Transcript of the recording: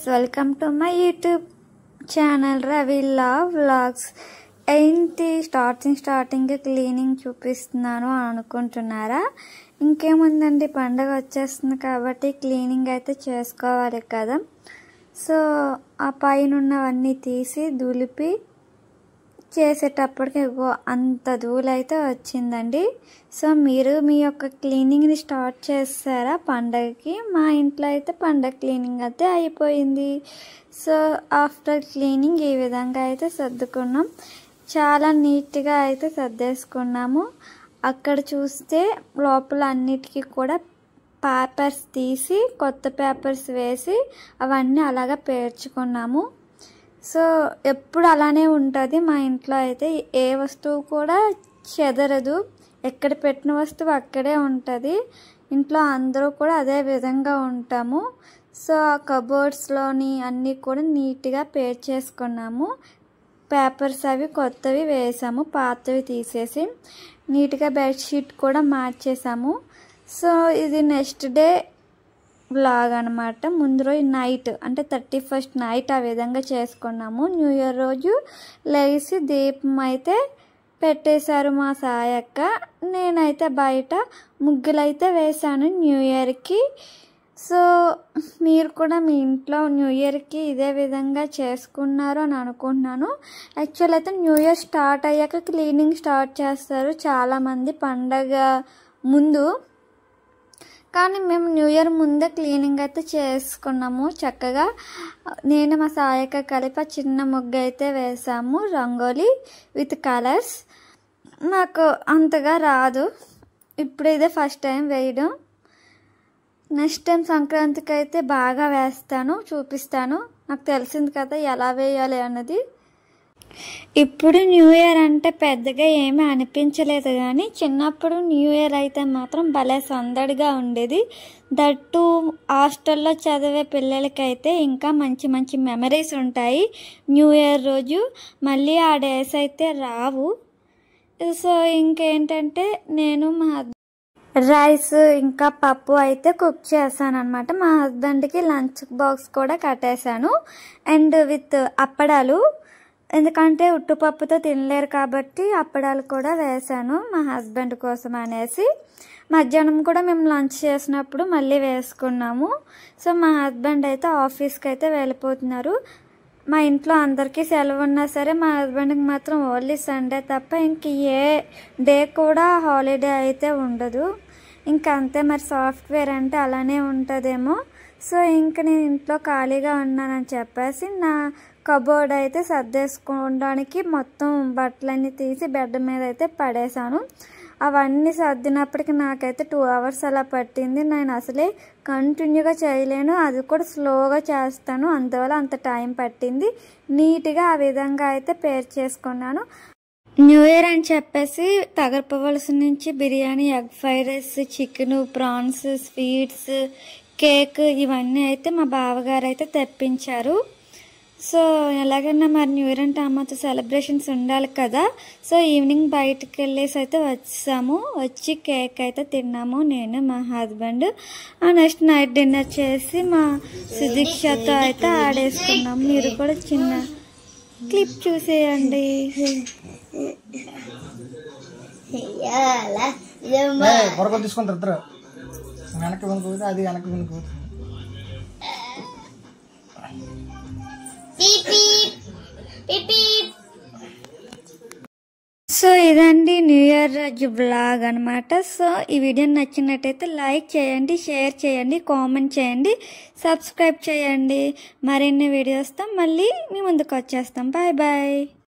guys, welcome to my YouTube channel Ravilla Vlogs. ఏంటి starting cleaning చూపిస్తున్నాను అనుకుంటున్నారా? ఇంకేముందండి, పండగ వచ్చేస్తుంది కాబట్టి క్లీనింగ్ అయితే చేసుకోవాలి కదా. సో ఆ పైన ఉన్నవన్నీ తీసి దులిపి చేసేటప్పటికి అంత ధూళైతే వచ్చిందండి. సో మీరు మీ యొక్క క్లీనింగ్ని స్టార్ట్ చేస్తారా పండగకి? మా ఇంట్లో అయితే పండగ క్లీనింగ్ అయితే అయిపోయింది. సో ఆఫ్టర్ క్లీనింగ్ ఈ విధంగా అయితే సర్దుకున్నాం. చాలా నీట్గా అయితే సర్దేసుకున్నాము. అక్కడ చూస్తే లోపల అన్నిటికీ కూడా పేపర్స్ తీసి కొత్త పేపర్స్ వేసి అవన్నీ అలాగా పేర్చుకున్నాము. సో ఎప్పుడు అలానే ఉంటుంది మా ఇంట్లో అయితే. ఏ వస్తువు కూడా చెదరదు, ఎక్కడ పెట్టిన వస్తువు అక్కడే ఉంటుంది. ఇంట్లో అందరూ కూడా అదే విధంగా ఉంటాము. సో ఆ కబోర్డ్స్లోని అన్నీ కూడా నీట్గా పేర్చేసుకున్నాము. పేపర్స్ అవి కొత్తవి వేసాము, పాతవి తీసేసి నీట్గా బెడ్షీట్ కూడా మార్చేసాము. సో ఇది నెక్స్ట్ డే వ్లాగ్ అనమాట. ముందు రోజు నైట్ అంటే 31st నైట్ ఆ విధంగా చేసుకున్నాము. న్యూ ఇయర్ రోజు లేచి దీపం అయితే పెట్టేశారు మా సాయక్క. నేనైతే బయట ముగ్గులైతే వేశాను న్యూ ఇయర్కి. సో మీరు కూడా మీ ఇంట్లో న్యూ ఇయర్కి ఇదే విధంగా చేసుకున్నారు అని అనుకుంటున్నాను. యాక్చువల్ అయితే న్యూ ఇయర్ స్టార్ట్ అయ్యాక క్లీనింగ్ స్టార్ట్ చేస్తారు చాలామంది పండగ ముందు. కానీ మేము న్యూ ఇయర్ ముందే క్లీనింగ్ అయితే చేసుకున్నాము చక్కగా. నేను మా సాయక కలిపి చిన్న ముగ్గు అయితే వేసాము, రంగోలీ విత్ కలర్స్. నాకు అంతగా రాదు, ఇప్పుడు ఇదే ఫస్ట్ టైం వేయడం. నెక్స్ట్ టైం సంక్రాంతికి అయితే బాగా వేస్తాను, చూపిస్తాను. నాకు తెలిసింది కదా ఎలా వేయాలి అన్నది. ఇప్పుడు న్యూ ఇయర్ అంటే పెద్దగా ఏమీ అనిపించలేదు, కానీ చిన్నప్పుడు న్యూ ఇయర్ అయితే మాత్రం భలే సందడిగా ఉండేది. దట్టు హాస్టల్లో చదివే పిల్లలకైతే ఇంకా మంచి మంచి మెమరీస్ ఉంటాయి న్యూ ఇయర్ రోజు. మళ్ళీ ఆ డేస్ అయితే రావు. సో ఇంకేంటంటే నేను మా రైస్ ఇంకా పప్పు అయితే కుక్ చేశాను అనమాట. మా హస్బెండ్కి లంచ్ బాక్స్ కూడా కట్టేశాను, అండ్ విత్ అప్పడాలు. ఎందుకంటే ఉట్టుపప్పుతో తినలేరు కాబట్టి అప్పడాలు కూడా వేసాను మా హస్బెండ్ కోసం అనేసి. మధ్యాహ్నం కూడా మేము లంచ్ చేసినప్పుడు మళ్ళీ వేసుకున్నాము. సో మా హస్బెండ్ అయితే ఆఫీస్కి అయితే వెళ్ళిపోతున్నారు. మా ఇంట్లో అందరికీ సెలవు ఉన్నా సరే మా హస్బెండ్కి మాత్రం ఓన్లీ సండే తప్ప ఇంక ఏ డే కూడా హాలిడే అయితే ఉండదు. ఇంకా అంతే, మరి సాఫ్ట్వేర్ అంటే అలానే ఉంటుందేమో. సో ఇంక నేను ఇంట్లో ఖాళీగా ఉన్నానని చెప్పేసి నా కబోర్డ్ అయితే సర్దేసుకోవడానికి మొత్తం బట్టలన్నీ తీసి బెడ్ మీద అయితే పడేశాను. అవన్నీ సర్దినప్పటికి నాకైతే 2 hours అలా పట్టింది. నేను అసలే కంటిన్యూగా చేయలేను, అది కూడా స్లోగా చేస్తాను, అందువల్ల అంత టైం పట్టింది. నీట్గా ఆ విధంగా అయితే పేర్ చేసుకున్నాను. న్యూ ఇయర్ అని చెప్పేసి తగరపవలస నుంచి biryani, egg fried rice, chicken, prawns, sweets, cake ఇవన్నీ అయితే మా బావగారు అయితే తెప్పించారు. సో ఎలాగైనా మరి న్యూ ఇయర్ అంటే అమ్మతో సెలబ్రేషన్స్ ఉండాలి కదా. సో ఈవినింగ్ బయటకు వెళ్ళేసి అయితే వచ్చి కేక్ అయితే తిన్నాము నేను మా హస్బెండ్. నెక్స్ట్ నైట్ డిన్నర్ చేసి మా సుదీక్షతో అయితే ఆడేసుకున్నాము. మీరు కూడా చిన్న క్లిప్ చూసేయండి. సో ఇదండి న్యూ ఇయర్ రోజు బ్లాగ్ అనమాట. సో ఈ వీడియో నచ్చినట్టయితే లైక్ చేయండి, షేర్ చేయండి, కామెంట్ చేయండి, సబ్స్క్రైబ్ చేయండి. మరిన్ని వీడియోస్తో మళ్ళీ మీ ముందుకు వచ్చేస్తాం. Bye bye.